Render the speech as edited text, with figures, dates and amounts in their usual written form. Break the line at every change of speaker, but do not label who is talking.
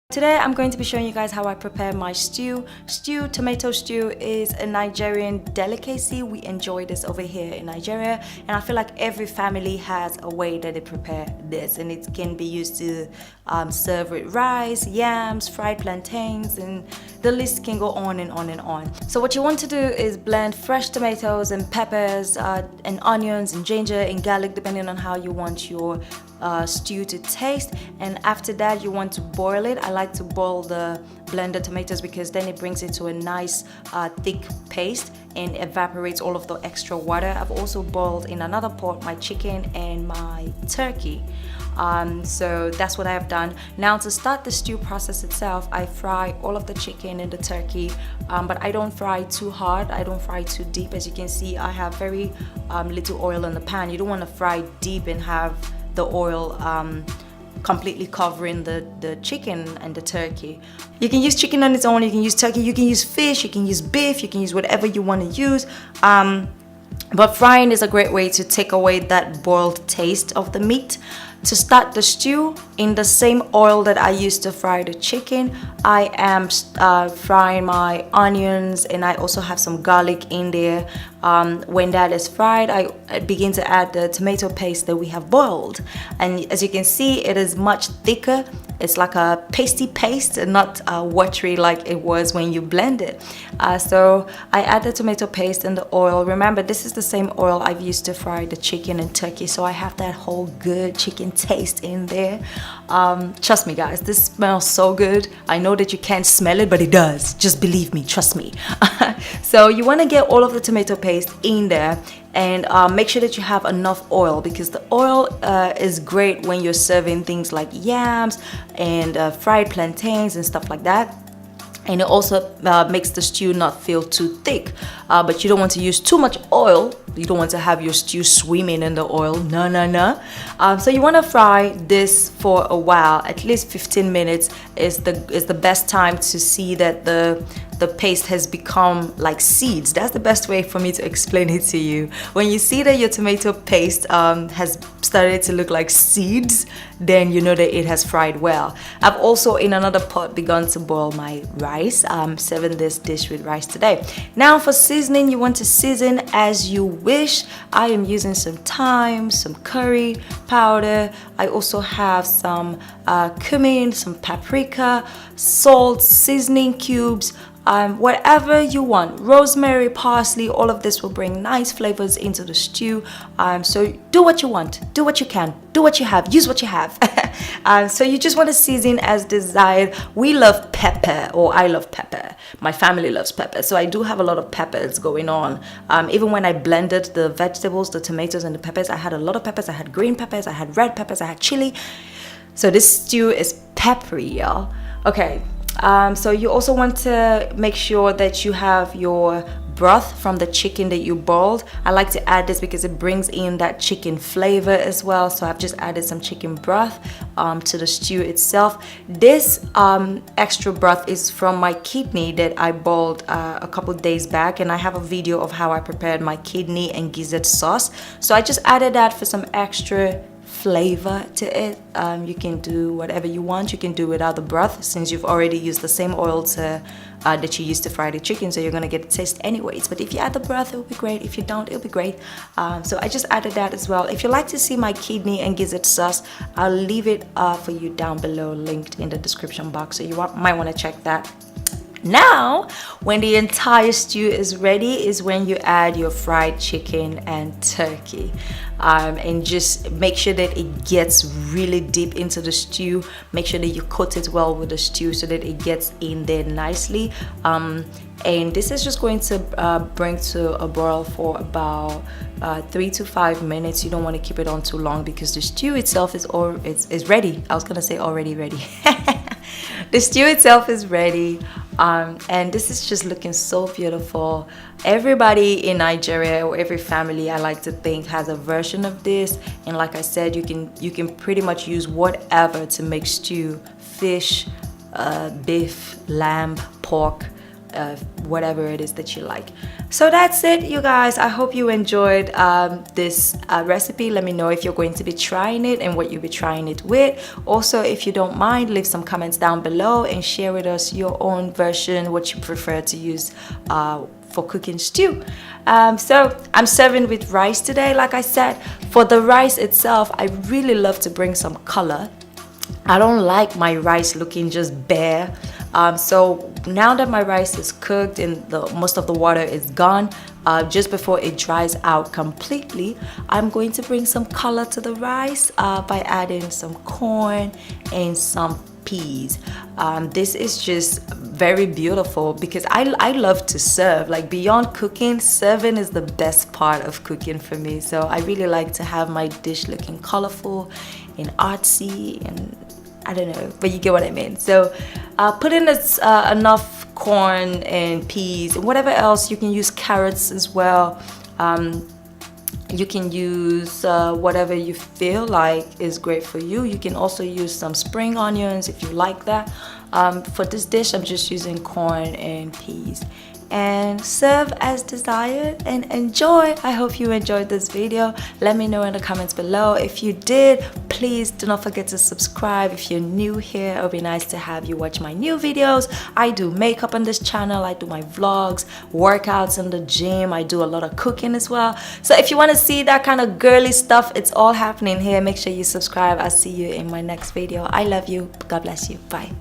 Today I'm going to be showing you guys how I prepare my stew. Tomato stew is a Nigerian delicacy. We enjoy this over here in Nigeria, and I feel like every family has a way that they prepare this, and it can be used to serve with rice, yams, fried plantains, and the list can go on and on and on. So what you want to do is blend fresh tomatoes and peppers and onions and ginger and garlic, depending on how you want your stew to taste. And after that, you want to boil it. I like to boil the blended tomatoes because then it brings it to a nice thick paste and evaporates all of the extra water. I've also boiled in another pot my chicken and my turkey. So that's what I have done. Now to start the stew process itself, I fry all of the chicken and the turkey, but I don't fry too hard, I don't fry too deep. As you can see, I have very little oil in the pan. You don't want to fry deep and have the oil completely covering the chicken and the turkey. You can use chicken on its own, you can use turkey, you can use fish, you can use beef, you can use whatever you want to use. But frying is a great way to take away that boiled taste of the meat. To start the stew, in the same oil that I used to fry the chicken, I am frying my onions, and I also have some garlic in there. When that is fried, I begin to add the tomato paste that we have boiled, and as you can see, it is much thicker. It's like a pasty paste and not watery like it was when you blend it. So I add the tomato paste and the oil. Remember, this is the same oil I've used to fry the chicken and turkey, so I have that whole good chicken taste in there. Trust me guys, this smells so good. I know that you can't smell it, but it does. Just believe me, trust me. So you want to get all of the tomato paste in there, and make sure that you have enough oil, because the oil is great when you're serving things like yams and fried plantains and stuff like that. And it also makes the stew not feel too thick, but you don't want to use too much oil. You don't want to have your stew swimming in the oil. No. So you want to fry this for a while. At least 15 minutes is the best time to see that the paste has become like seeds. That's the best way for me to explain it to you. When you see that your tomato paste has started to look like seeds, then you know that it has fried well. I've also in another pot begun to boil my rice. I'm serving this dish with rice today. Now for seasoning, you want to season as you wish. I am using some thyme, some curry powder. I also have some cumin, some paprika, salt, seasoning cubes, whatever you want. Rosemary, parsley, all of this will bring nice flavors into the stew. So do what you want, do what you can, do what you have, use what you have. So you just want to season as desired. We love pepper, or I love pepper. My family loves pepper, so I do have a lot of peppers going on. Even when I blended the vegetables, the tomatoes and the peppers, I had a lot of peppers. I had green peppers, I had red peppers, I had chili. So this stew is peppery, y'all. Okay. So you also want to make sure that you have your broth from the chicken that you boiled. I like to add this because it brings in that chicken flavor as well. So I've just added some chicken broth to the stew itself. This extra broth is from my kidney that I boiled a couple days back, and I have a video of how I prepared my kidney and gizzard sauce. So I just added that for some extra flavor to it. You can do whatever you want. You can do without the broth, since you've already used the same oil that you used to fry the chicken, so you're gonna get the taste anyways. But if you add the broth, it'll be great. If you don't, it'll be great. So I just added that as well. If you like to see my kidney and gizzard sauce, I'll leave it for you down below, linked in the description box, so you might want to check that. Now, when the entire stew is ready is when you add your fried chicken and turkey, and just make sure that it gets really deep into the stew. Make sure that you coat it well with the stew so that it gets in there nicely. And this is just going to bring to a boil for about 3 to 5 minutes. You don't want to keep it on too long because the stew itself is ready. I was gonna say already ready. The stew itself is ready, and this is just looking so beautiful. Everybody in Nigeria, or every family, I like to think, has a version of this. And like I said, you can pretty much use whatever to make stew: fish, beef, lamb, pork. whatever it is that you like. So that's it, you guys. I hope you enjoyed this recipe. Let me know if you're going to be trying it and what you'll be trying it with. Also, if you don't mind, leave some comments down below and share with us your own version, what you prefer to use for cooking stew. So I'm serving with rice today. Like I said, for the rice itself, I really love to bring some color. I don't like my rice looking just bare. So now that my rice is cooked and most of the water is gone, just before it dries out completely, I'm going to bring some color to the rice by adding some corn and some peas. This is just very beautiful because I love to serve. Like, beyond cooking, serving is the best part of cooking for me. So I really like to have my dish looking colorful and artsy, and I don't know, but you get what I mean. So put in enough corn and peas and whatever else. You can use carrots as well. You can use whatever you feel like is great for you. You can also use some spring onions if you like that. For this dish, I'm just using corn and peas. And serve as desired and enjoy. I hope you enjoyed this video. Let me know in the comments below. If you did, please do not forget to subscribe. If you're new here, it would be nice to have you watch my new videos. I do makeup on this channel. I do my vlogs, workouts in the gym. I do a lot of cooking as well. So if you want to see that kind of girly stuff, it's all happening here. Make sure you subscribe. I'll see you in my next video. I love you. God bless you. Bye.